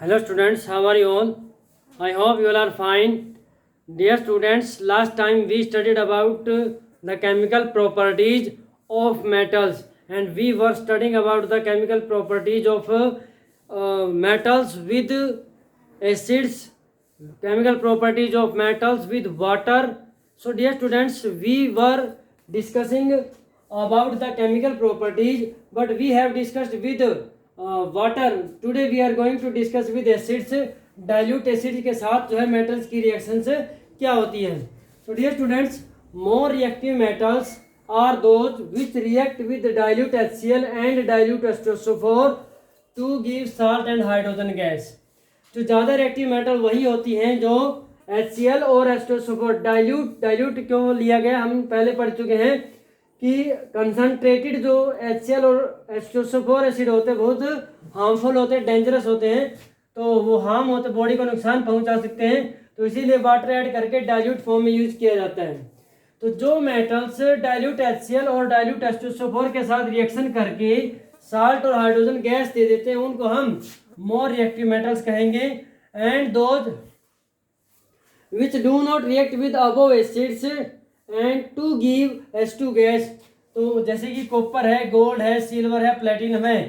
Hello students, how are you all? I hope you all are fine. Dear students, last time we studied about the chemical properties of metals, and we were studying about the chemical properties of metals with acids, chemical properties of metals with water. So dear students, we were discussing about the chemical properties, but we have discussed with water. Today we are going to discuss with acids. Dilute acid के साथ जो है metals की reactions क्या होती है. So dear students, more reactive metals are those which react with dilute HCl and dilute H2SO4 to give salt and hydrogen gas. जो ज़्यादा रिएक्टिव मेटल वही होती हैं जो HCl और H2SO4 डाइल्यूट क्यों लिया गया, हम पहले पढ़ चुके हैं कि कंसनट्रेटेड जो HCl और H2SO4 एसिड होते हैं बहुत हार्मफुल होते हैं, डेंजरस होते हैं, तो वो हार्म होते, बॉडी को नुकसान पहुंचा सकते हैं, तो इसीलिए वाटर ऐड करके डाइल्यूट फॉर्म में यूज किया जाता है. तो जो मेटल्स डाइल्यूट HCl और डाइल्यूट H2SO4 के साथ रिएक्शन करके साल्ट और हाइड्रोजन गैस दे देते हैं उनको हम मोर रिएक्टिव मेटल्स कहेंगे. And those which do not react with above acids and to give H2 gas. तो जैसे कि कॉपर है, गोल्ड है, सिल्वर है, प्लेटिनम है,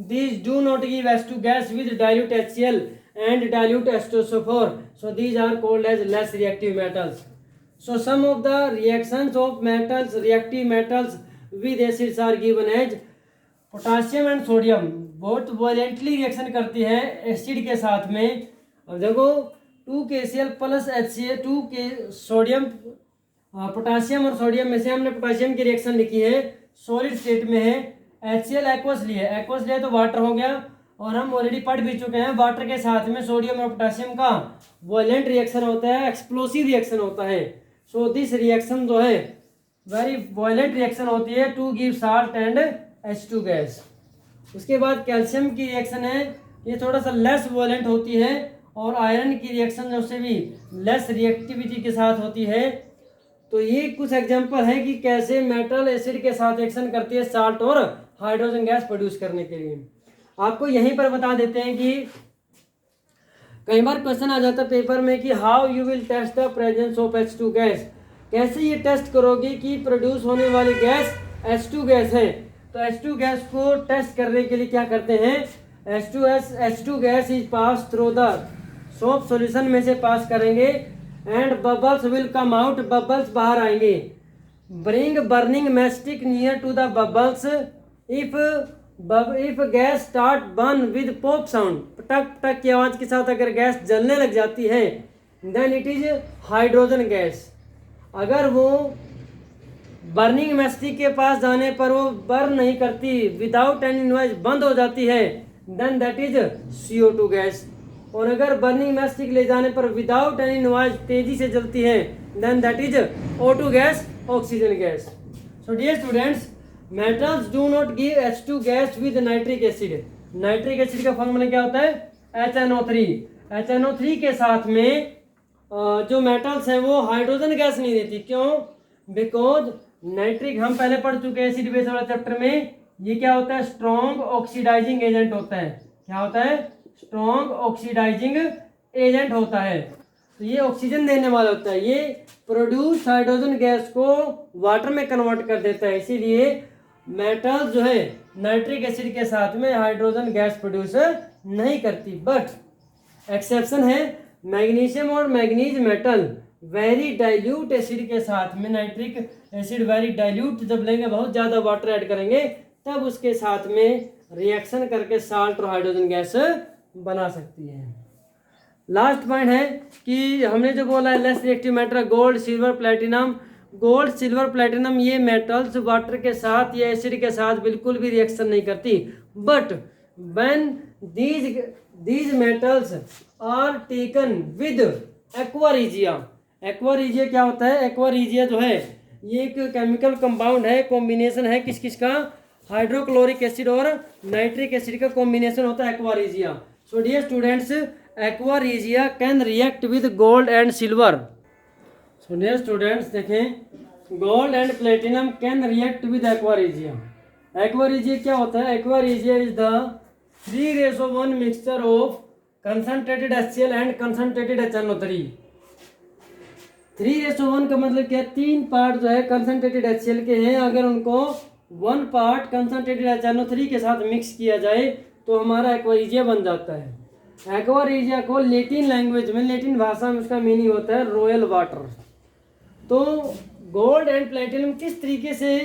these do not give H2 gas with dilute HCl and dilute H2SO4, so these are called as less reactive metals. So some of the reactions of metals, reactive metals with acids are given as potassium and sodium बहुत violently reaction करती है acid के साथ में. अब देखो 2KCl plus HCl 2K sodium, potassium और sodium में से हमने पोटासियम की रिएक्शन लिखी है, सॉलिड स्टेट में है. HCl एक्वस लिए तो वाटर हो गया, और हम ऑलरेडी पढ़ भी चुके हैं वाटर के साथ में सोडियम और पोटासियम का वायलेंट रिएक्शन होता है, एक्सप्लोसिव रिएक्शन होता है. सो दिस रिएक्शन जो है वेरी वायलेंट रिएक्शन होती है to give salt and H2 gas. उसके बाद कैल्शियम की रिएक्शन है, ये थोड़ा सा लेस वायलेंट होती है, और आयरन की रिएक्शन जो से भी लेस रिएक्टिविटी के साथ होती है. तो ये कुछ एग्जांपल है कि कैसे मेटल एसिड के साथ रिएक्शन करती है साल्ट और हाइड्रोजन गैस प्रोड्यूस करने के लिए. आपको यहीं पर बता देते हैं कि कई बार क्वेश्चन आ जाता है पेपर में कि how you will test the presence of H2 gas. कैसे ये टेस्ट करोगे कि प्रोड्यूस होने वाली गैस H2 गैस है. तो H2 गैस को टेस्ट करने के लिए क्या करते हैं, H2 gas is pass through the soap solution में से पास करेंगे and bubbles will come out, bubbles बाहर आएंगे. Bring burning matchstick near to the bubbles. If gas start burn with pop sound, पटक पटक की आवाज के साथ अगर गैस जलने लग जाती है, then it is hydrogen gas. अगर वो बर्निंग मैस्टिक के पास जाने पर वो बर्न नहीं करती, विदाउट एनी नॉइज बंद हो जाती है, then that is CO2 gas. और अगर बर्निंग मैस्टिक ले जाने पर विदाउट एनी नॉइज तेजी से जलती है, then that is O2 gas, oxygen gas. So dear students, metals do not give H2 gas with nitric acid. Nitric acid का फॉर्मूला क्या होता है, HNO3. HNO3 के साथ में जो मेटल्स हैं वो हाइड्रोजन गैस नहीं देती. क्यों? बिकॉज नाइट्रिक हम पहले पढ़ चुके हैं एसिड बेस वाला चैप्टर में, ये क्या होता है, स्ट्रॉन्ग ऑक्सीडाइजिंग एजेंट होता है. क्या होता है, स्ट्रॉन्ग ऑक्सीडाइजिंग एजेंट होता है. तो ये ऑक्सीजन देने वाला होता है, ये प्रोड्यूस हाइड्रोजन गैस को वाटर में कन्वर्ट कर देता है. इसीलिए मेटल जो है नाइट्रिक एसिड के साथ में हाइड्रोजन गैस प्रोड्यूस नहीं करती. बट एक्सेप्शन है मैग्नीशियम और manganese metal very dilute acid के साथ में. नाइट्रिक एसिड वेरी डाइल्यूट जब लेंगे, बहुत ज़्यादा वाटर ऐड करेंगे, तब उसके साथ में रिएक्शन करके साल्ट और हाइड्रोजन गैस बना सकती है. लास्ट पॉइंट है कि हमने जो बोला है less reactive metal, gold, silver, platinum. Gold, silver, platinum ये मेटल्स वाटर के साथ या एसिड के साथ बिल्कुल भी रिएक्शन नहीं करती. But when these metals are taken with aqua regia. Aqua regia क्या होता है, एक्वारिजिया जो है ये एक केमिकल कंपाउंड है, कॉम्बिनेशन है किस किस का, हाइड्रोक्लोरिक एसिड और नाइट्रिक एसिड का कॉम्बिनेशन होता है aqua regia. So dear students, aqua regia can react with gold and silver. So dear students देखें, gold and platinum can react with aqua regia. Aqua regia क्या होता है, aqua regia is the 3:1 mixture of concentrated HCl and concentrated HNO3। 3:1 का मतलब क्या है, 3 part जो है कंसनट्रेटेड HCl के हैं, अगर उनको 1 पार्ट कंसनट्रेटेड HNO3 के साथ मिक्स किया जाए तो हमारा एक्वारिजिया बन जाता है। एक्वारिजिया को लेटिन लैंग्वेज में, लेटिन भाषा में उसका मीनिंग होता है रॉयल वाटर। तो गोल्ड एंड प्लेटिनम किस तरीके से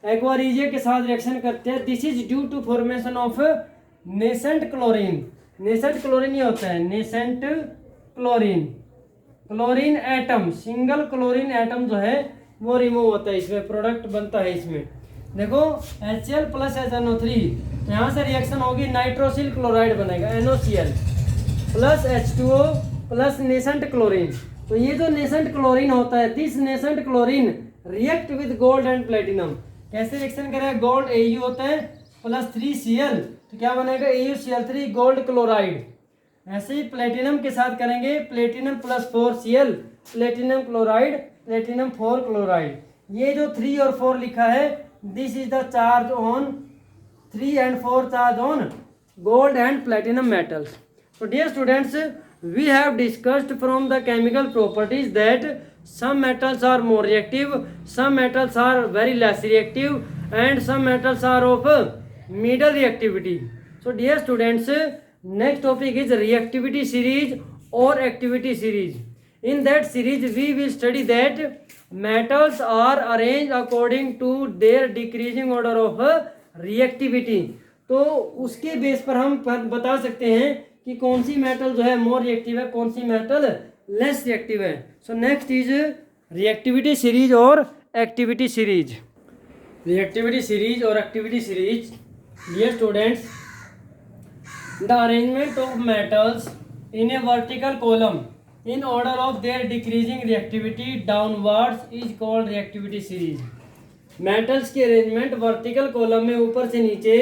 एक्वारिजिया के साथ रिएक्शन करते हैं, this is due to formation of nascent chlorine. Nascent chlorine ये होता है, nascent chlorine, chlorine atom, single chlorine atom जो है वो रिमूव होता है, इसमें प्रोडक्ट बनता है। इसमें देखो HCl प्लस HNO3, यहाँ से रिएक्शन होगी, नाइट्रोसिल क्लोराइड बनेगा NOCl plus H2O plus nascent chlorine. तो ये जो नेसेंट क्लोरीन होता है, this nascent chlorine react with gold and platinum. कैसे रिएक्शन करेगा, गोल्ड Au होता है प्लस 3Cl, तो क्या बनेगा AuCl3 गोल्ड क्लोराइड। ऐसे ही प्लेटिनम के साथ करेंगे, platinum plus 4Cl platinum chloride, platinum 4 chloride. ये जो 3 और 4 लिखा है, this is the charge on 3 and 4 charge on gold and platinum metals. So dear students, we have discussed from the chemical properties that some metals are more reactive, some metals are very less reactive, and some metals are of middle reactivity. So dear students, next topic is reactivity series or activity series. In that series we will study that metals are arranged according to their decreasing order of reactivity. तो उसके base पर हम बता सकते हैं कि कौन सी metal जो है मोर रिएक्टिव है, कौन सी मेटल लेस रिएक्टिव है। So next is reactivity series और एक्टिविटी सीरीज। रिएक्टिविटी सीरीज और activity series, dear students, the arrangement of metals in a vertical column in order of their decreasing reactivity downwards is called reactivity series. Metals की arrangement vertical column में ऊपर से नीचे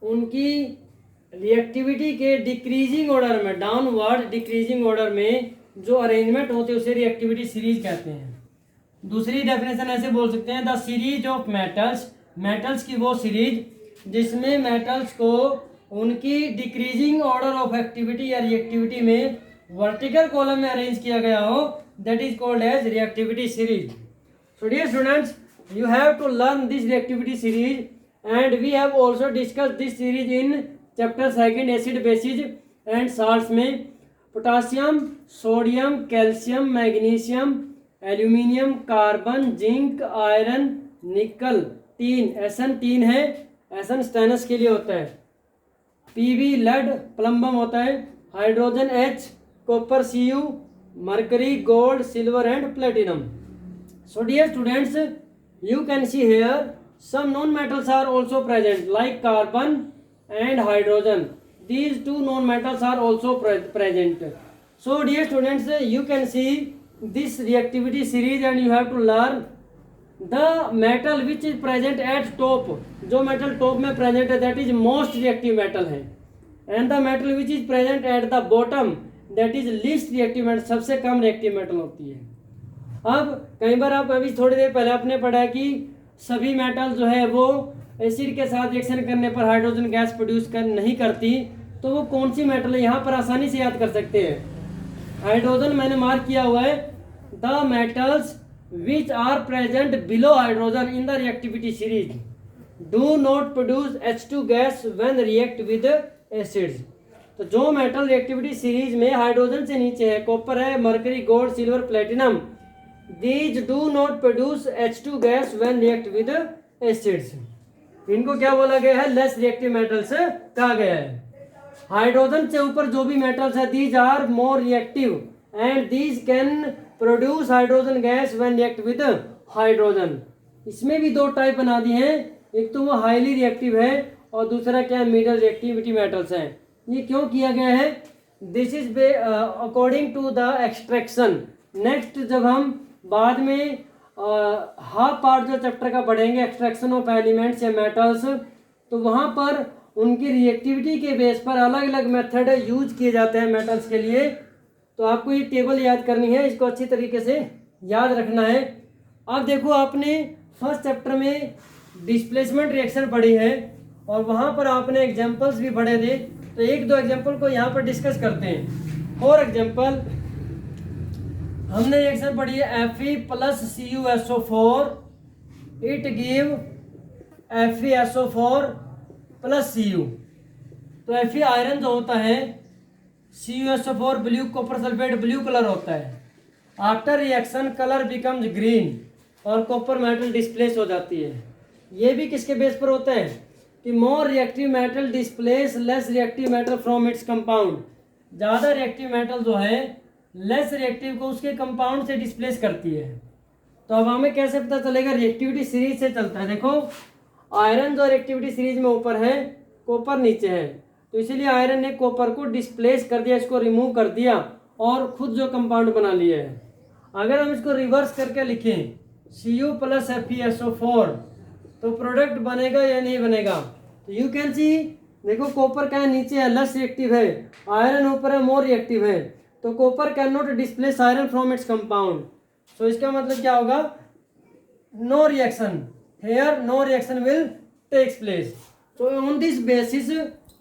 उनकी reactivity के decreasing order में, downward decreasing order में जो अरेंजमेंट होते हैं उसे रिएक्टिविटी सीरीज कहते हैं। दूसरी डेफिनेशन ऐसे बोल सकते हैं, the series of metals, metals की वो सीरीज जिसमें मेटल्स को उनकी डिक्रीजिंग ऑर्डर ऑफ एक्टिविटी या रिएक्टिविटी में वर्टिकल कॉलम में अरेंज किया गया हो, that is called as reactivity series. So dear students, you have to learn this reactivity series, and we have also discussed this series in chapter 2 acid bases and salts में potassium, sodium, calcium, magnesium, aluminium, carbon, zinc, iron, निकल, 3 SN3 है, SN stannous के लिए होता है, PB lead, plumbum होता है, hydrogen H, copper Cu, mercury, gold, silver and platinum. So dear students, you can see here some non-metals are also present like carbon and hydrogen. These two non-metals are also present. So dear students, you can see this reactivity series and you have to learn the metal which is present at top. जो metal top में present है that is most reactive metal है, and the metal which is present at the bottom that is least reactive metal, सबसे कम reactive metal होती है। अब कई बार आप अभी थोड़ी देर पहले आपने पढ़ा कि सभी मेटल जो है वो एसिड के साथ रिएक्शन करने पर हाइड्रोजन गैस प्रोड्यूस नहीं करती, तो वो कौन सी मेटल है यहाँ पर आसानी से याद कर सकते हैं। हाइड्रोजन मैंने मार्क किया हुआ है, the metals which are present below hydrogen in the reactivity series do not produce H2 gas when react with acids. तो जो मेटल रिएक्टिविटी सीरीज में हाइड्रोजन से नीचे है, कॉपर है, mercury, gold, silver, platinum, these do not produce H2 gas when react with acids। इनको क्या बोला गया है, लेस रिएक्टिव मेटल्स कहा गया है। हाइड्रोजन से ऊपर जो भी मेटल्स है, these are more reactive and these can produce hydrogen gas when react with hydrogen। इसमें भी 2 टाइप बना दिए हैं, एक तो वो हाईली रिएक्टिव है और दूसरा क्या है, मिडल रिएक्टिविटी मेटल्स हैं। ये क्यों किया गया है, this is according to the extraction. Next जब हम बाद में हाफ पार्ट जो चैप्टर का पढ़ेंगे, एक्सट्रैक्शन ऑफ एलिमेंट्स या मेटल्स, तो वहाँ पर उनकी रिएक्टिविटी के बेस पर अलग अलग मेथड यूज किए जाते हैं मेटल्स के लिए। तो आपको ये टेबल याद करनी है, इसको अच्छी तरीके से याद रखना है। अब देखो, आपने फर्स्ट चैप्टर में डिस्प्लेसमेंट रिएक्शन पढ़ी है और वहाँ पर आपने एग्जाम्पल्स भी पढ़े थे। तो एक दो एग्जांपल को यहाँ पर डिस्कस करते हैं। फॉर एग्जांपल हमने रिएक्शन पढ़ी है Fe plus CuSO4 it give FeSO4 plus Cu। तो Fe आयरन जो होता है, CuSO4 blue copper sulphate blue colour होता है। After reaction colour becomes green और कॉपर मेटल डिस्प्लेस हो जाती है। ये भी किसके बेस पर होता है कि more reactive metal displace less reactive metal from its compound. ज़्यादा रिएक्टिव मेटल जो है लेस रिएक्टिव को उसके कंपाउंड से डिस्प्लेस करती है। तो अब हमें कैसे पता चलेगा? रिएक्टिविटी सीरीज से चलता है। देखो आयरन जो रिएक्टिविटी सीरीज में ऊपर है, कॉपर नीचे है, तो इसीलिए आयरन ने कॉपर को डिस्प्लेस कर दिया, इसको रिमूव कर दिया और खुद जो कंपाउंड बना लिया है। अगर हम इसको रिवर्स करके लिखें Cu प्लस FeSO4 तो प्रोडक्ट बनेगा या नहीं बनेगा? तो यू कैन सी, देखो कॉपर क्या है नीचे है, लेस रिएक्टिव है, आयरन ऊपर है, मोर रिएक्टिव है। तो copper can not displace iron from its compound. So इसका मतलब क्या होगा? No reaction here, no reaction will takes place. So on this basis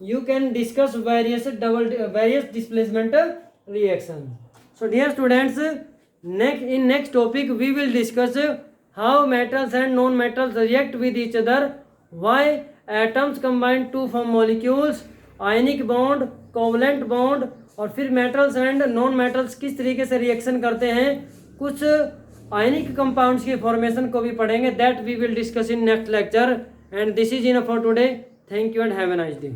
you can discuss various displacement reaction. So dear students, next topic we will discuss how metals and non-metals react with each other, why atoms combine to form molecules, ionic bond, covalent bond, और फिर metals and non-metals किस तरीके से reaction करते हैं, कुछ ionic compounds की formation को भी पढ़ेंगे। That we will discuss in next lecture. And this is enough for today. Thank you and have a nice day.